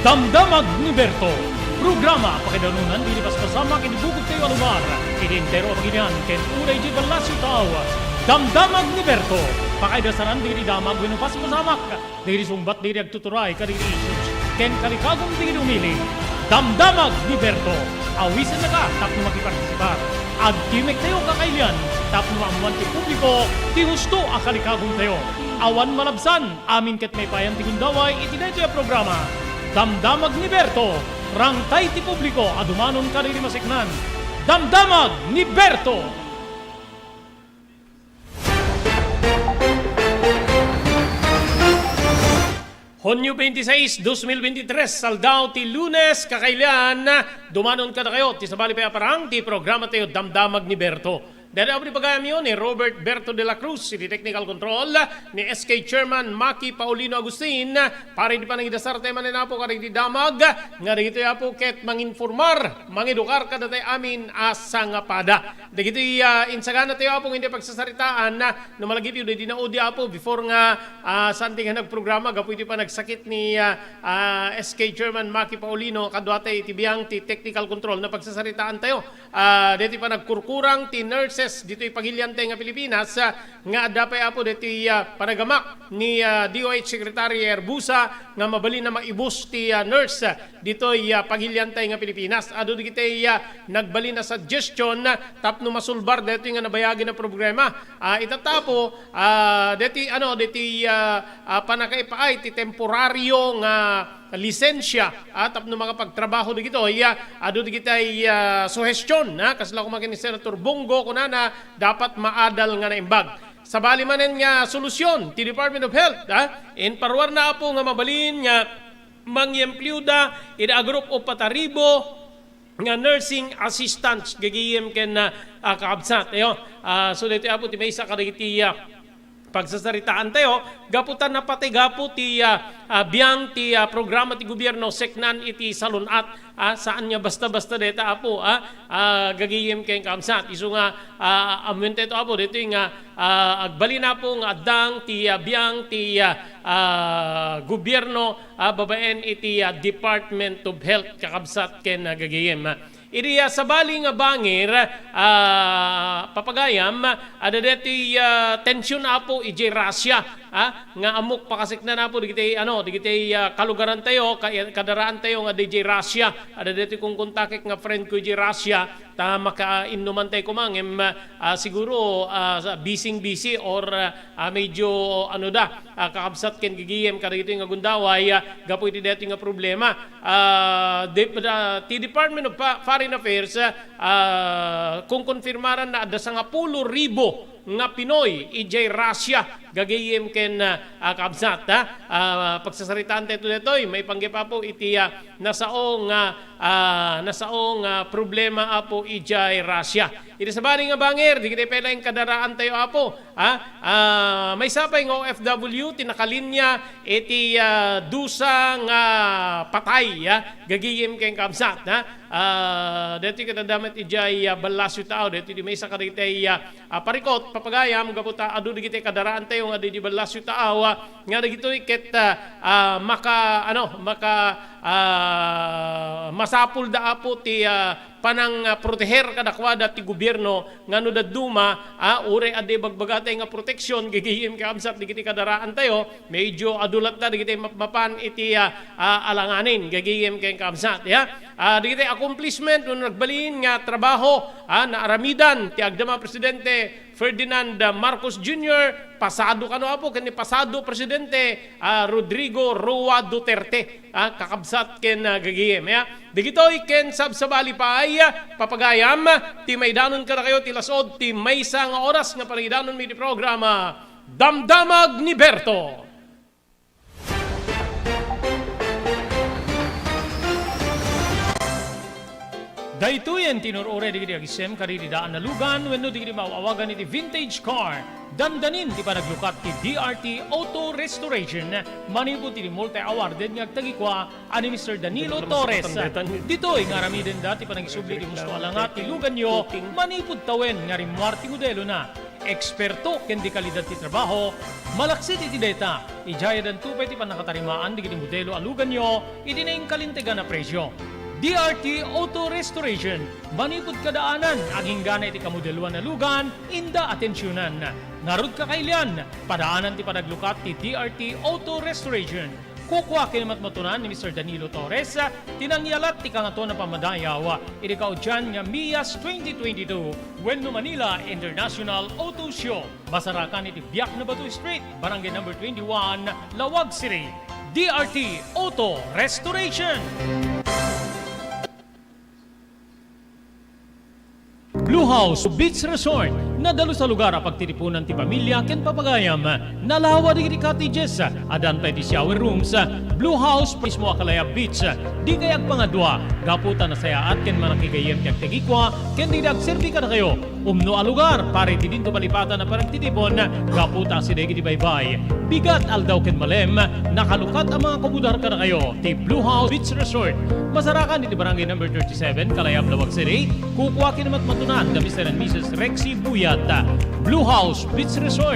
Damdamag ni Berto. Programa pakidanunan dilipas pasama kinibugod kayo alugar. Idintero paginian ken uray di balasyo tao. Damdamag ni Berto. Pakaidasaran diri damag winupas pasamak. Diri sumbat diri agtuturay kadiri issues. Ken kalikagong diri umili. Damdamag ni Berto. Awisan na ka tapno makipartisipar. Agkimek tayo kakailian. Tapno maamuan ti publiko. Ti husto akalikagong tayo. Awan malabsan. Amin ket may payan ti gundaway itinay programa. Damdamag ni Berto. Rangtay ti publiko adumanon kariri masiknan. Damdamag ni Berto. Honyo 26, 2023, saldaw ti Lunes, kakailan, dumanon ka na kayo, ti sabali pa parang, ti programa tayo Damdamag ni Berto. Dahil ako ni pagayam yun ni Robert Berto de la Cruz, si Technical Control, ni SK Chairman Maki Paulino Agustin, para di pa nang idasar tayo manin po karing di damag, nga dito ya po ket manginformar, mangedukar ka na tayo amin asang pada. Dito insagana tayo po hindi pagsasaritaan na numalagip yun, di na udi po before nga santing nagprograma, gapo iti pa nagsakit ni SK Chairman Maki Paulino, kadwate itibiyang ti Technical Control na pagsasaritaan tayo. Dito pa nagkurkurang ti nurses dito ipagiliante nga Pilipinas nga dapay apo dito panagamak ni DOH Secretary Erbusa nga mabali na maibus ti nurse dito pagiliante nga Pilipinas. Ado dito nagbali na suggestion tapno masulbar dito nga nabayagi na problema. Itatapo dito panakaipaay ti temporaryo nga lisensya tapno makapagtrabaho dito ado dito suhestyon kasla kumakin ni Senator Bongo kunana dapat maadal nga naimbag sa bali manen nga solusyon ti Department of Health in parwar na po nga mabalin nga mangyemplyuda in a group of pataribo nga nursing assistants gagiyem ken kaabsat so dito apo ti maysa kaditi pagsasaritaan tayo, gaputan na pati gapu ti biyang ti programa ti gobyerno seknan iti salunat saan niya basta-basta deta apo gagiyem kayong kamsat. Iso nga amunte ito apo dito nga agbali na po nga adang ti biyang ti gobyerno babaen iti Department of Health kakabsat ken gagiyem. Iriya sa bali nga bangir, papagayam, ada deti tensyon na po ije Russia, nga amok pakasik na po, digitay kalugaran tayo, kadaraan tayo nga DJ Russia, ada deti kung kontakik nga friend ko ije Russia, ta makainuman tayo kumangem, siguro busy or medyo kakabsat ken gigiyem karito nga gundaway, gapo iti deti nga problema. Ti Department of Foreign Affairs kung konfirmaran na ada 10,000 nga Pinoy ijay Russia gagayem ken kabsat pagsasaritaan tayo detoy may panggipa po iti nasaong problema apo ijay Russia. Iti sa bali nga bangir di kita pela yung kadaraan tayo apo may sapay nga OFW tinakalinya iti dusa nga patay gagayem ken kabsat dito kadadamat ijay balasyo tao dito di may sa karitay parikot papagayam gaputa adu digite kadaraan tayo nga di balasyo tao nga dito iket masapul da apo ti panang proteher kadakwada ti gobyerno ngano da duma ure ade bagbagatay nga proteksyon gigihim ka amsat digiti kadaraan tayo medyo adulat na digiti mapan iti alanganin gigihim kay kamsat digiti accomplishment no nagbalin nga trabaho na aramidan ti agdama presidente Ferdinand Marcos Jr. pasado kano apo kani pasado presidente Rodrigo Roa Duterte kakabsat ken gagiyem digitoy ken sabsabali pa ay papagayam ti maydanon ka na kayo ti lasod ti maysa nga oras nga panidanon mi di programa Damdamag ni Berto. Daytoyen tinurore digiti agisem karidi daan na lugan wenno digiti mawawagan iti vintage car. Dandanin ti panaglukat ti DRT Auto Restoration manipod ti multi-awarded nga agtagikwa ani Mr. Danilo Torres. Ditoy nga ramiden dati panagisubli ti gusto alangat ti lugan nyo manipod tawen nga rimwar ti modelo na. eksperto ken di kalidad ti trabaho, malaksit iti data, ijaya dan tupay ti panakatarimaan di kiti modelo alugan nyo, iti na kalintegan na presyo. DRT Auto Restoration, manipod kadaanan, aging gana iti kamodeluan na lugan, inda atensyonan. Narod kakailan, padaanan ti panaglukat ti DRT Auto Restoration. Kukwa kinamatmatunan ni Mr. Danilo Torres, tinangyalat ti kangato na pamadayaw, iti kaudyan nga MIAS 2022, Wenno Manila International Auto Show. Masarakan iti Biak na Batu Street, Barangay number 21, Lawag City. DRT Auto Restoration. Blue House Beach Resort, nadalo sa lugar ang pagtitipunan ti pamilya ken papagayam. Nalawa di cottages, adan pa di shower rooms. Blue House mismo akalaya beach. Di kayag pangadwa, gaputan na saya at ken manakigayem kag tegikwa, ken di nagserbi ka na kayo. Umno a lugar, pare ti dinto palipatan na parang titipon, gaputa si degi di baybay. Bigat aldaw ken malem, nakalukat ang mga komudar ka na kayo. Ti Blue House Beach Resort. Masarakan di barangay number 37, Kalayab, Lawag City. Kukwa kinamatmatunan, the Mr. and Mrs. Rexy Buyat. Blue House Beach Resort.